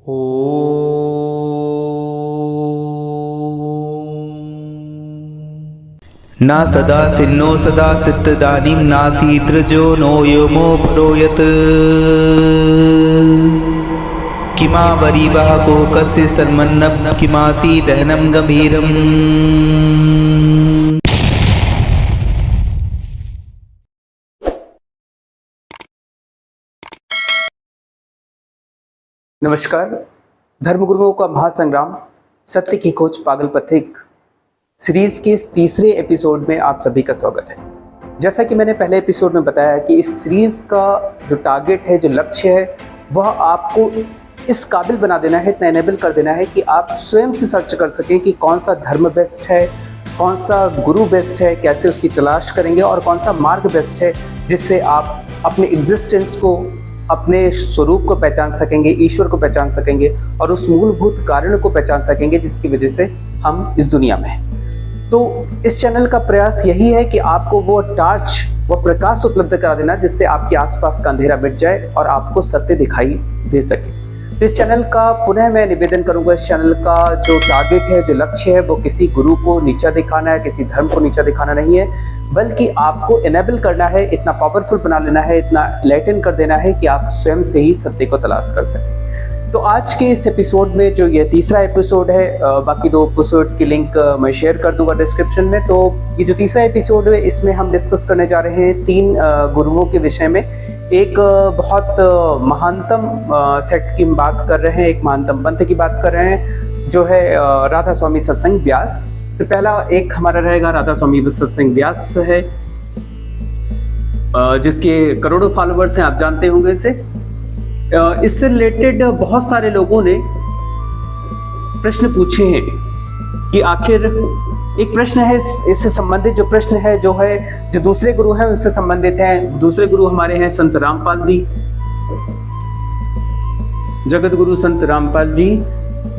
ना सदा सिन्नो सदा सिद्धदानीं नासीतृजो नो योमो परोयत् किमा वरीवाको कस्य सन्मन्नम किमासी दहनम गंभीरम। नमस्कार। धर्मगुरुओं का महासंग्राम सत्य की खोज पागल पथिक सीरीज के इस तीसरे एपिसोड में आप सभी का स्वागत है। जैसा कि मैंने पहले एपिसोड में बताया कि इस सीरीज का जो टारगेट है, जो लक्ष्य है, वह आपको इस काबिल बना देना है, इतना एनेबल कर देना है कि आप स्वयं से सर्च कर सकें कि कौन सा धर्म बेस्ट है, कौन सा गुरु बेस्ट है, कैसे उसकी तलाश करेंगे और कौन सा मार्ग बेस्ट है जिससे आप अपने एग्जिस्टेंस को, अपने स्वरूप को पहचान सकेंगे, ईश्वर को पहचान सकेंगे और उस मूलभूत कारण को पहचान सकेंगे जिसकी वजह से हम इस दुनिया में हैं। तो इस चैनल का प्रयास यही है कि आपको वो टार्च, वो प्रकाश उपलब्ध करा देना जिससे आपके आसपास का अंधेरा मिट जाए और आपको सत्य दिखाई दे सके। तो इस चैनल का पुनः मैं निवेदन करूंगा, इस चैनल का जो टारगेट है, जो लक्ष्य है, वो किसी गुरु को नीचा दिखाना है, किसी धर्म को नीचा दिखाना नहीं है, बल्कि आपको एनेबल करना है, इतना पावरफुल बना लेना है, इतना लाइटन कर देना है कि आप स्वयं से ही सत्य को तलाश कर सकें। तो आज के इस एपिसोड में, जो ये तीसरा एपिसोड है, बाकी दो एपिसोड की लिंक मैं शेयर कर दूंगा डिस्क्रिप्शन में। तो ये जो तीसरा एपिसोड है, इसमें हम डिस्कस करने जा रहे हैं 3 गुरुओं के विषय में। एक बहुत महानतम सेट की बात कर रहे हैं, एक महानतम पंथ की बात कर रहे हैं, जो है राधा स्वामी सत्संग व्यास। तो पहला एक हमारा रहेगा राधा स्वामी सत्संग व्यास है, जिसके करोड़ों फॉलोवर्स हैं, आप जानते होंगे इसे। इससे रिलेटेड बहुत सारे लोगों ने प्रश्न पूछे हैं कि आखिर एक प्रश्न है इससे संबंधित, जो प्रश्न है जो दूसरे गुरु हैं उनसे संबंधित है। दूसरे गुरु हमारे हैं संत रामपाल जी, जगत गुरु संत रामपाल जी,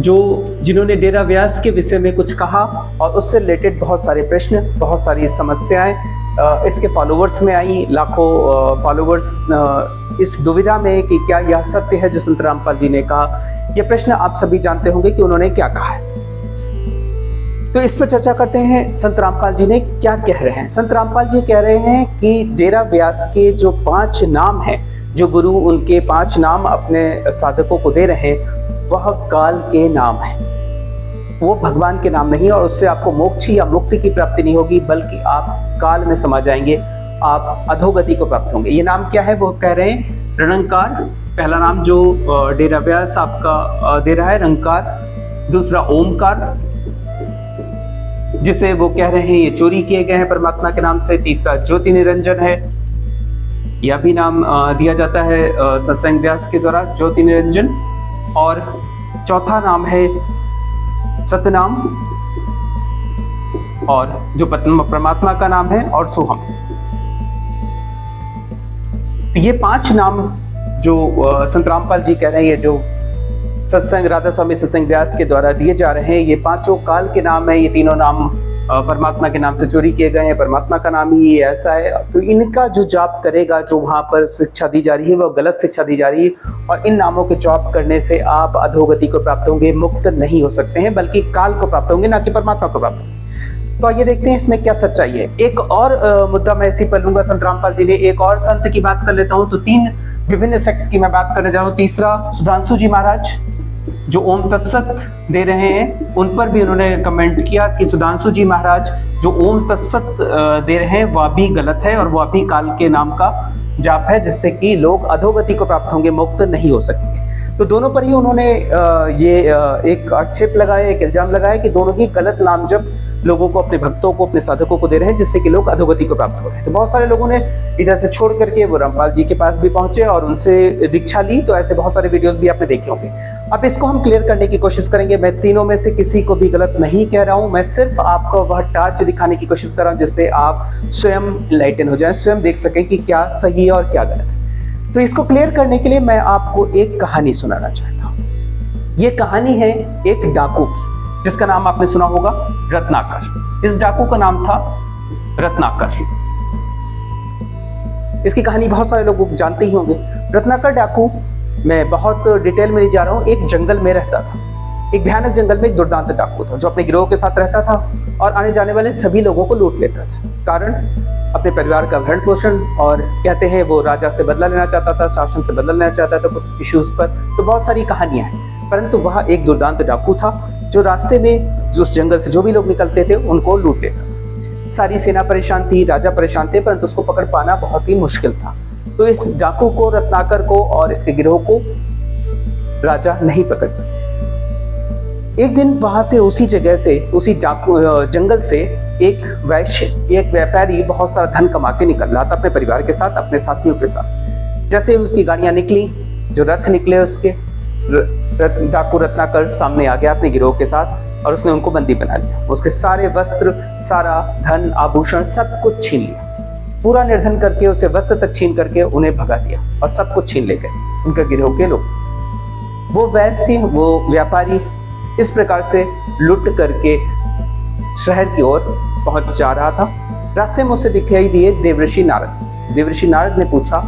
जिन्होंने डेरा व्यास के विषय में कुछ कहा और उससे रिलेटेड बहुत सारे प्रश्न, बहुत सारी समस्याएं इसके फॉलोवर्स में आई। लाखों फॉलोवर्स इस दुविधा में कि क्या यह सत्य है जो संत रामपाल जी ने कहा। यह प्रश्न आप सभी जानते होंगे कि उन्होंने क्या कहा है। तो इस पर चर्चा करते हैं, संत रामपाल जी ने क्या कह रहे हैं। संत रामपाल जी कह रहे हैं कि डेरा व्यास के जो 5 नाम हैं, जो गुरु उनके 5 नाम अपने साधकों को दे रहे हैं, वह काल के नाम है, वो भगवान के नाम नहीं है और उससे आपको मोक्ष या मुक्ति की प्राप्ति नहीं होगी, बल्कि आप काल में समा जाएंगे, आप अधोगति को प्राप्त होंगे। ये नाम क्या है? वो कह रहे हैं रणंकार, पहला नाम जो डेरा व्यास आपका दे रहा है, रंकार। दूसरा ओमकार, जिसे वो कह रहे हैं ये चोरी किए गए हैं परमात्मा के नाम से। तीसरा ज्योति निरंजन है, यह भी नाम दिया जाता है सत्संग व्यास के द्वारा, ज्योति निरंजन। और चौथा नाम है सतनाम, और जो परमात्मा का नाम है, और सोहम। तो ये 5 नाम जो संत रामपाल जी कह रहे हैं, जो सत्संग राधा स्वामी सत्संग व्यास के द्वारा दिए जा रहे हैं, ये 5 काल के नाम है। ये तीनों नाम परमात्मा के नाम से चोरी किए गए हैं, परमात्मा का नाम ही ऐसा है। तो इनका जो जाप करेगा, जो वहां पर शिक्षा दी जा रही है, वो गलत शिक्षा दी जा रही है और इन नामों के जाप करने से आप अधोगति को प्राप्त होंगे, मुक्त नहीं हो सकते हैं, बल्कि काल को प्राप्त होंगे, ना कि परमात्मा को प्राप्त होंगे। तो आइए देखते हैं इसमें क्या सच्चाई है। एक और मुद्दा मैं इसी पर लूंगा, संत रामपाल जी ने एक और संत की बात कर लेता हूं। तो 3 विभिन्न सेक्ट्स की मैं बात करने जा रहा हूं। तीसरा सुधांशु जी महाराज, जो ओम तत्सत दे रहे हैं, उन पर भी उन्होंने कमेंट किया कि सुधांशु जी महाराज जो ओम तत्सत दे रहे हैं वह भी गलत है और वह भी काल के नाम का जाप है, जिससे कि लोग अधोगति को प्राप्त होंगे, मुक्त नहीं हो सकेंगे। तो दोनों पर ही उन्होंने एक आक्षेप लगाया, एक इल्जाम लगाया कि दोनों ही गलत नाम जब लोगों को, अपने भक्तों को, अपने साधकों को दे रहे हैं, जिससे कि लोग अधोगति को प्राप्त हो रहे हैं। तो बहुत सारे लोगों ने इधर से छोड़ करके वो रामपाल जी के पास भी पहुंचे और उनसे दीक्षा ली। तो ऐसे बहुत सारे वीडियोस भी आपने देखे होंगे। अब इसको हम क्लियर करने की कोशिश करेंगे। मैं तीनों में से किसी को भी गलत नहीं कह रहा हूं, मैं सिर्फ आपको वह टार्च दिखाने की कोशिश कर रहा हूं जिससे आप स्वयं लाइटन हो जाएं, स्वयं देख सकें कि क्या सही है और क्या गलत है। तो इसको क्लियर करने के लिए मैं आपको एक कहानी सुनाना चाहता हूं। ये कहानी है एक डाकू की, जिसका नाम आपने सुना होगा, रत्नाकर। इस डाकू का नाम था रत्नाकर। इसकी कहानी बहुत सारे लोग जानते ही होंगे। रत्नाकर डाकू मैं बहुत डिटेल में नहीं जा रहा हूँ, एक जंगल में रहता था। एक भयानक जंगल में एक दुर्दांत डाकू था जो अपने गिरोह के साथ रहता था और आने जाने वाले सभी लोगों को लूट लेता था। कारण अपने परिवार का भरण पोषण, और कहते हैं वो राजा से बदला लेना चाहता था, शासन से बदला लेना चाहता था कुछ इश्यूज पर। तो बहुत सारी कहानियां हैं, परंतु वह एक दुर्दांत डाकू था जो रास्ते में उस जंगल से जो भी लोग निकलते थे उनको लूट लेता था। सारी सेना परेशान थी, राजा परेशान थे, परंतु उसको पकड़ पाना बहुत ही मुश्किल था। तो इस डाकू को, रत्नाकर को और इसके गिरोह को राजा नहीं पकड़ पाया। एक दिन वहां से, उसी जगह से, उसी डाकू जंगल से एक वैश्य, एक व्यापारी बहुत सारा धन कमा के निकल रहा था अपने परिवार के साथ, अपने साथियों के साथ। जैसे उसकी गाड़ियां निकली, जो रथ निकले उसके, डाकू रत्नाकर सामने आ गया अपने गिरोह के साथ और उसने उनको बंदी बना लिया। उसके सारे वस्त्र, सारा धन, आभूषण सब कुछ छीन लिया, पूरा निर्धन करके, उसे वस्त्र तक छीन करके उन्हें भगा दिया और सब कुछ छीन ले गए उनके गिरोह के लोग। वो वैश्य, वो व्यापारी इस प्रकार से लुट करके शहर की ओर पहुंच जा रहा था। रास्ते में उसे दिखाई दिए देवर्षि नारद। देवर्षि नारद ने पूछा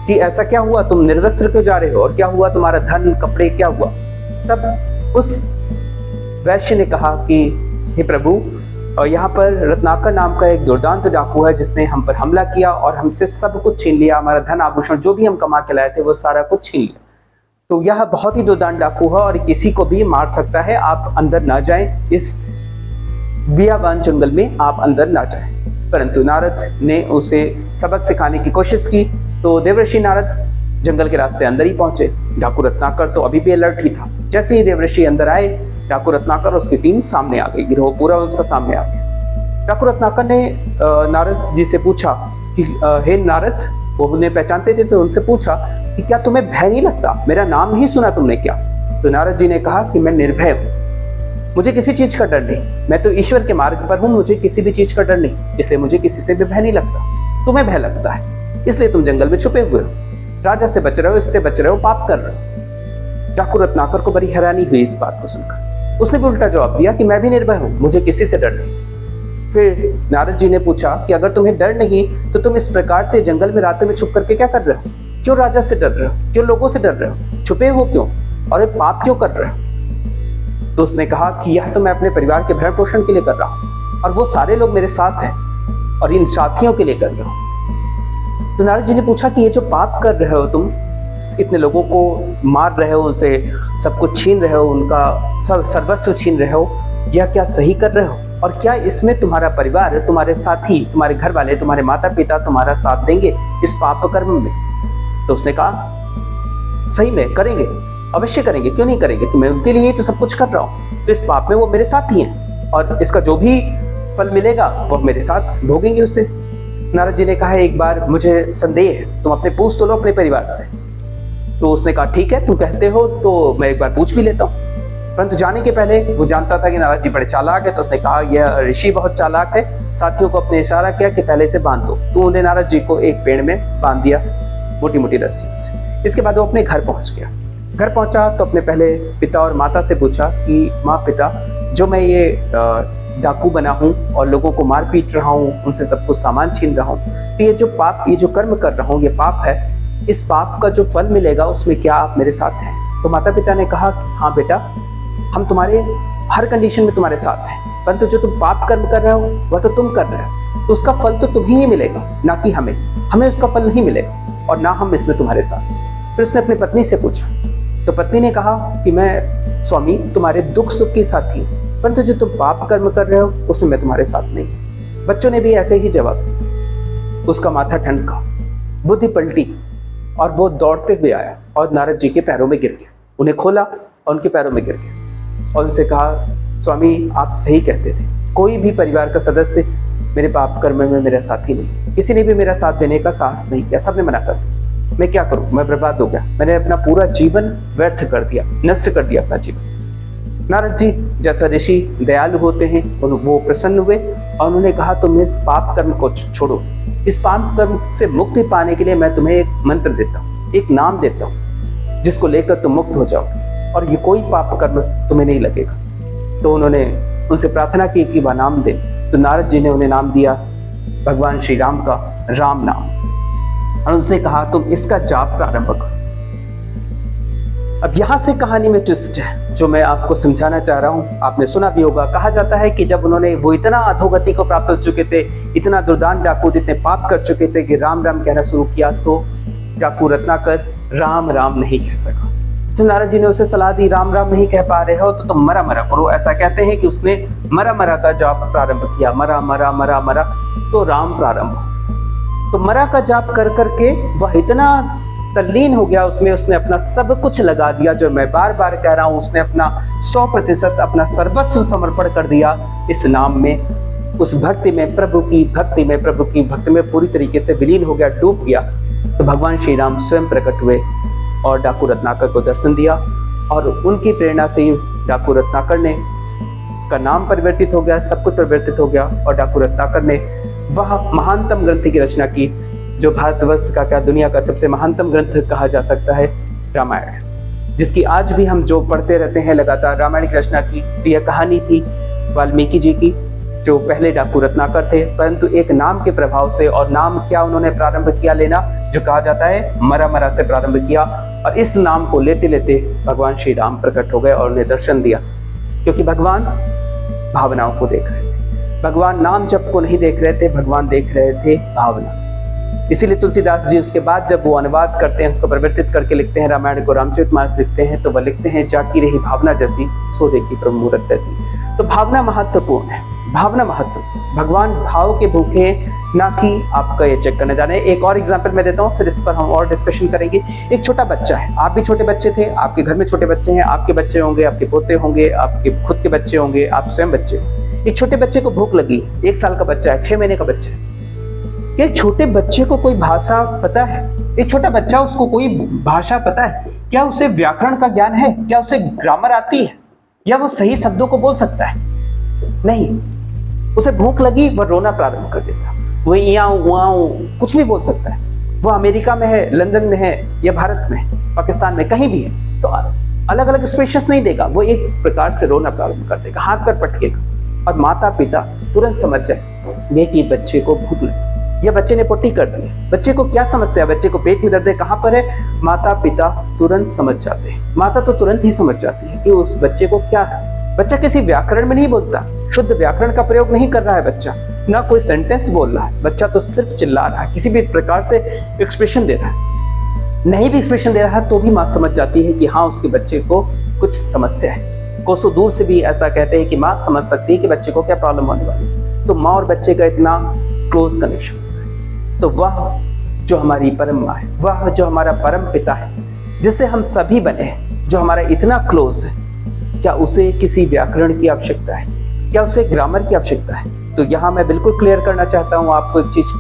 कि ऐसा क्या हुआ, तुम निर्वस्त्र क्यों जा रहे हो, और क्या हुआ, तुम्हारा धन, कपड़े क्या हुआ? तब उस वैश्य ने कहा कि हे प्रभु, यहाँ पर रत्नाकर नाम का एक दुर्दांत डाकू है जिसने हम पर हमला किया और हमसे सब कुछ छीन लिया, हमारा धन आभूषण जो भी हम कमा के लाए थे वो सारा कुछ छीन लिया। तो यह बहुत ही दुर्दांत डाकू है और किसी को भी मार सकता है, आप अंदर ना जाएं, इस बियाबान जंगल में आप अंदर ना जाएं। परंतु नारद ने उसे सबक सिखाने की कोशिश की। तो देवर्षि नारद जंगल के रास्ते अंदर ही पहुंचे। डाकू रत्नाकर तो अभी भी अलर्ट ही था। जैसे ही देवर्षि अंदर आए, डाकू रत्नाकर और उसकी टीम सामने आ गई, गिरोह पूरा उसका सामने आ गया। डाकू रत्नाकर ने नारद जी से पूछा कि हे नारद, वो उन्हें पहचानते थे तो उनसे पूछा कि क्या तुम्हें भय नहीं लगता, मेरा नाम नहीं सुना तुमने क्या? तो नारद जी ने कहा कि मैं निर्भय हूँ, मुझे किसी चीज का डर नहीं, मैं तो ईश्वर के मार्ग पर हूँ, मुझे किसी भी चीज का डर नहीं, इसलिए मुझे किसी से भी भय नहीं लगता। तुम्हें भय लगता है, इसलिए तुम जंगल में छुपे हुए हो, राजा से बच रहे हो, इससे बच रहे हो, पाप कर रहे हो। डाकू रत्नाकर को बड़ी हैरानी हुई इस बात को सुनकर। उसने भी उल्टा जवाब दिया कि मैं भी निर्भय हूँ, मुझे किसी से डर नहीं। फिर नारद जी ने पूछा कि अगर तुम्हें डर नहीं तो तुम इस प्रकार से जंगल में रात में छुप करके क्या कर रहे हो? क्यों राजा से डर रहे हो, क्यों लोगों से डर रहे हो, छुपे हो क्यों, और एक पाप क्यों कर रहे हो? तो उसने कहा कि यह तो मैं अपने परिवार के भरण पोषण के लिए कर रहा हूँ और वो सारे लोग मेरे साथ हैं और इन साथियों के लिए कर रहा हूँ। तो नारद जी ने पूछा कि ये जो पाप कर रहे हो तुम, इतने लोगों को मार रहे हो, उनसे सब कुछ छीन रहे हो, उनका सर्वस्व छीन रहे हो, यह क्या सही कर रहे हो? और क्या इसमें तुम्हारा परिवार, तुम्हारे साथी, तुम्हारे घर वाले, तुम्हारे माता पिता तुम्हारा साथ देंगे इस पाप कर्म में? तो उसने कहा सही में करेंगे, अवश्य करेंगे, क्यों नहीं करेंगे, तो मैं उनके लिए ही तो सब कुछ कर रहा हूँ, तो इस पाप में वो मेरे साथ ही हैं और इसका जो भी फल मिलेगा वो मेरे साथ भोगेंगे उससे। नारद जी ने कहा एक बार मुझे संदेह है, तुम अपने पूछ तो लो अपने परिवार से। तो उसने कहा ठीक है, तुम कहते हो तो मैं एक बार पूछ भी लेता हूँ। परंतु जाने के पहले वो जानता था कि नारद जी बड़े चालाक है, तो उसने कहा यह ऋषि बहुत चालाक है। साथियों को अपने इशारा किया कि पहले से बांध दो, तो उन्हें नारद जी को एक पेड़ में बांध दिया मोटी मोटी रस्सियों से। इसके बाद वो अपने घर पहुंच गया। घर पहुंचा तो अपने पहले पिता और माता से पूछा कि माँ पिता, जो मैं ये डाकू बना हूँ और लोगों को मार पीट रहा हूँ, उनसे सब कुछ सामान छीन रहा हूँ, तो ये जो पाप, ये जो कर्म कर रहा हूँ, ये पाप है, इस पाप का जो फल मिलेगा उसमें क्या आप मेरे साथ हैं? तो माता पिता ने कहा कि हाँ बेटा, हम तुम्हारे हर कंडीशन में तुम्हारे साथ हैं, परंतु जो तुम पाप कर्म कर रहे हो वह तो तुम कर रहे हो, तो उसका फल तो तुम्हें ही मिलेगा, ना कि हमें उसका फल नहीं मिलेगा और ना हम इसमें तुम्हारे साथ। फिर उसने अपनी पत्नी से पूछा, तो पत्नी ने कहा कि मैं स्वामी तुम्हारे दुख सुख की साथी हूँ, परंतु जो तुम पाप कर्म कर रहे हो उसमें मैं तुम्हारे साथ नहीं। बच्चों ने भी ऐसे ही जवाब दिया। उसका माथा ठनका, बुद्धि पलटी और वो दौड़ते हुए आया और नारद जी के पैरों में गिर गया। उन्हें खोला और उनके पैरों में गिर गया और उनसे कहा स्वामी आप सही कहते थे, कोई भी परिवार का सदस्य मेरे पाप कर्म में मेरा साथी नहीं, किसी ने भी मेरा साथ देने का साहस नहीं किया, सबने मना कर दिया। मैं क्या करूं, मैं बर्बाद हो गया, मैंने अपना पूरा जीवन व्यर्थ कर दिया, नष्ट कर दिया अपना जीवन। नारद जी जैसा ऋषि दयालु होते हैं, वो प्रसन्न हुए और उन्होंने कहा तुम इस पाप कर्म को छोड़ो, इस पाप कर्म से मुक्ति पाने के लिए मैं तुम्हें एक मंत्र देता हूँ, एक नाम देता हूँ, जिसको लेकर तुम मुक्त हो जाओ और ये कोई पाप कर्म तुम्हें नहीं लगेगा। तो उन्होंने उनसे प्रार्थना की कि वह नाम दे। तो नारद जी ने उन्हें नाम दिया भगवान श्री राम का राम नाम और उनसे कहा तुम इसका जाप प्रारंभ करो। अब यहाँ से कहानी में ट्विस्ट है जो मैं आपको समझाना चाह रहा हूँ। आपने सुना भी होगा, कहा जाता है कि जब उन्होंने वो इतना अधोगति को प्राप्त हो चुके थे, इतना दुर्दान डाकू इतने पाप कर चुके थे कि राम राम कहना शुरू किया, तो डाकू रत्नाकर राम राम नहीं कह सका। तो नारद जी ने उसे सलाह दी, राम राम नहीं कह पा रहे हो तो तुम मरा मरा करो। ऐसा कहते हैं कि उसने मरा मरा का जाप प्रारंभ किया, मरा मरा मरा मरा, तो राम प्रारंभ हो। तो मरा का जाप कर करके वह इतना तल्लीन हो गया उसमें, उसने अपना सब कुछ लगा दिया, जो मैं बार बार कह रहा हूँ, उसने अपना 100% अपना सर्वस्व समर्पण कर दिया इस नाम में, उस भक्ति में, प्रभु की भक्ति में, प्रभु की भक्ति में पूरी तरीके से विलीन हो गया, डूब गया। तो भगवान श्री राम स्वयं प्रकट हुए और डाकू रत्नाकर को दर्शन दिया, और उनकी प्रेरणा से ही डाकू रत्नाकर ने का नाम परिवर्तित हो गया, सब कुछ परिवर्तित हो गया, और डाकू रत्नाकर ने वह महानतम ग्रंथ की रचना की जो भारतवर्ष का क्या दुनिया का सबसे महानतम ग्रंथ कहा जा सकता है, रामायण, जिसकी आज भी हम जो पढ़ते रहते हैं लगातार। रामायण की रचना की यह कहानी थी वाल्मीकि जी की, जो पहले डाकू रत्नाकर थे, परंतु एक नाम के प्रभाव से, और नाम क्या उन्होंने प्रारंभ किया लेना, जो कहा जाता है मरा मरा से प्रारंभ किया, और इस नाम को लेते लेते भगवान श्री राम प्रकट हो गए और उन्हें दर्शन दिया। क्योंकि भगवान भावनाओं को देख रहे थे, भगवान नाम जप को नहीं देख रहे थे, भगवान देख रहे थे भावना। इसीलिए तुलसीदास जी उसके बाद जब वो अनुवाद करते हैं, उसको परिवर्तित करके लिखते हैं, रामायण को रामचरितमानस लिखते हैं, तो वह लिखते हैं, जाकी रही भावना जैसी, सो देखी प्रभु मूरत ऐसी। तो भावना महत्वपूर्ण है, भावना महत्वपूर्ण। भगवान भाव के भूखे हैं, ना कि आपका ये चेक करने जाने। एक और एग्जाम्पल मैं देता हूँ, फिर इस पर हम और डिस्कशन करेंगे। एक छोटा बच्चा है, आप भी छोटे बच्चे थे, आपके घर में छोटे बच्चे हैं, आपके बच्चे होंगे, आपके पोते होंगे, आपके खुद के बच्चे होंगे, आप स्वयं बच्चे हो। एक छोटे बच्चे को भूख लगी, 1 साल का बच्चा है, 6 महीने का बच्चा है। क्या छोटे बच्चे को कोई भाषा पता है? एक छोटा बच्चा, उसको कोई भाषा पता है? क्या उसे व्याकरण का ज्ञान है? क्या उसे ग्रामर आती है? या वो सही शब्दों को बोल सकता है? नहीं। उसे भूख लगी, वह रोना प्रारंभ कर देता, वो याऊ कुछ भी बोल सकता है। वो अमेरिका में है, लंदन में है, या भारत में है, पाकिस्तान में, कहीं भी है, तो अलग अलग एक्सप्रेशंस नहीं देगा, वो एक प्रकार से रोना प्रारंभ कर देगा, हाथ पर पटकेगा, और माता पिता तुरंत समझ जाए कि बच्चे को भूख लगी, या बच्चे ने पोटी कर दी। बच्चे को क्या समस्या है, बच्चे को पेट में दर्द है, कहाँ पर है, माता पिता तुरंत समझ जाते हैं। माता तो तुरंत ही समझ जाती है कि उस बच्चे को क्या है। बच्चा किसी व्याकरण में नहीं बोलता, शुद्ध व्याकरण का प्रयोग नहीं कर रहा है बच्चा, ना कोई सेंटेंस बोल रहा है, बच्चा तो सिर्फ चिल्ला रहा है, किसी भी प्रकार से एक्सप्रेशन दे रहा है। नहीं भी एक्सप्रेशन दे रहा है तो भी माँ समझ जाती है कि हाँ, उसके बच्चे को कुछ समस्या है। कोसों दूर से भी ऐसा कहते हैं कि माँ समझ सकती है कि बच्चे को क्या प्रॉब्लम होने वाली है। तो माँ और बच्चे का इतना क्लोज कनेक्शन होता है। तो वह जो हमारी परम माँ है, वह जो हमारा परम पिता है, जिससे हम सभी बने हैं, जो हमारा इतना क्लोज है, क्या उसे किसी व्याकरण की आवश्यकता है? क्या उसे ग्रामर की आवश्यकता है? तो यहाँ मैं बिल्कुल क्लियर करना चाहता हूँ आपको एक चीज,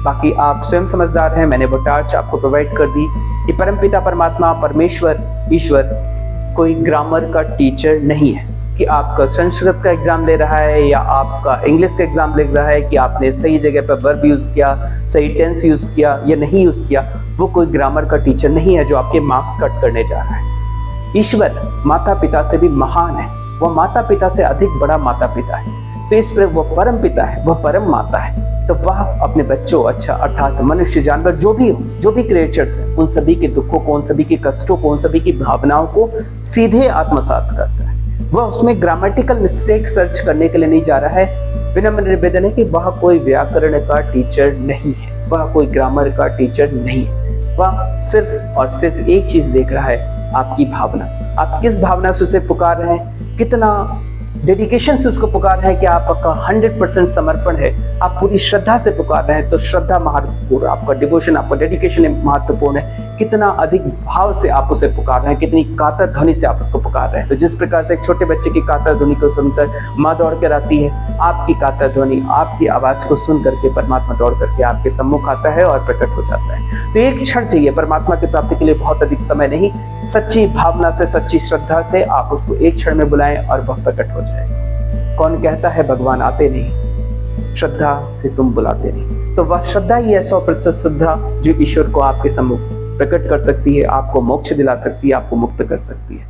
बाकी आप स्वयं समझदार हैं, मैंने वो टार्च आपको प्रोवाइड कर दी कि परमपिता परमात्मा परमेश्वर ईश्वर कोई ग्रामर का टीचर नहीं है कि आपका संस्कृत का एग्जाम ले रहा है या आपका इंग्लिश का एग्जाम ले रहा है कि आपने सही जगह पर वर्ब यूज किया, सही टेंस यूज किया या नहीं यूज किया। वो कोई ग्रामर का टीचर नहीं है जो आपके मार्क्स कट करने जा रहा है। ईश्वर माता पिता से भी महान है, वह माता पिता से अधिक बड़ा माता पिता है। तो इस पर वह परम पिता है, वह परम माता है, तो वह अपने बच्चों, अच्छा अर्थात मनुष्य, जानवर, जो भी हो, जो भी क्रिएचर्स हैं, उन सभी के दुखों को, उन सभी के कष्टों को, उन सभी की भावनाओं को सीधे आत्मसात करता है। वह उसमें ग्रामेटिकल मिस्टेक सर्च करने के लिए नहीं जा रहा है। विनम्र निवेदन है कि वह कोई व्याकरण का टीचर नहीं है, वह कोई ग्रामर का टीचर नहीं है। वह सिर्फ और सिर्फ एक चीज देख रहा है, आपकी भावना। आप किस भावना से उसे पुकार रहे हैं, कितना डेडिकेशन से उसको पुकार रहे हैं, कि आपका 100% समर्पण है, आप पूरी श्रद्धा से पुकार रहे हैं, तो श्रद्धा महत्वपूर्ण, आपका डिवोशन, आपका डेडिकेशन महत्वपूर्ण है। कितना अधिक भाव से आप उसे पुकार रहे हैं, कितनी कातर ध्वनि से आप उसको पुकार रहे हैं। तो जिस प्रकार से एक छोटे बच्चे की कातर ध्वनि को सुनकर माँ दौड़ कर आती है, आपकी कातर ध्वनि, आपकी आवाज को सुन करके परमात्मा दौड़ करके आपके सम्मुख आता है और प्रकट हो जाता है। तो एक क्षण चाहिए परमात्मा की प्राप्ति के लिए, बहुत अधिक समय नहीं। सच्ची भावना से, सच्ची श्रद्धा से आप उसको एक क्षण में बुलाएं और वह प्रकट हो जाए। कौन कहता है भगवान आते नहीं, श्रद्धा से तुम बुलाते नहीं। तो वह श्रद्धा ही है, 100% श्रद्धा, जो ईश्वर को आपके सम्मुख प्रकट कर सकती है, आपको मोक्ष दिला सकती है, आपको मुक्त कर सकती है।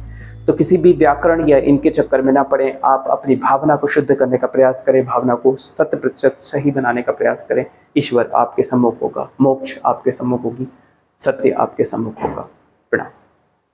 तो किसी भी व्याकरण या इनके चक्कर में ना पड़े, आप अपनी भावना को शुद्ध करने का प्रयास करें, भावना को 100% सही बनाने का प्रयास करें। ईश्वर आपके सम्मुख होगा, मोक्ष आपके सम्मुख होगी, सत्य आपके सम्मुख होगा। प्रणाम।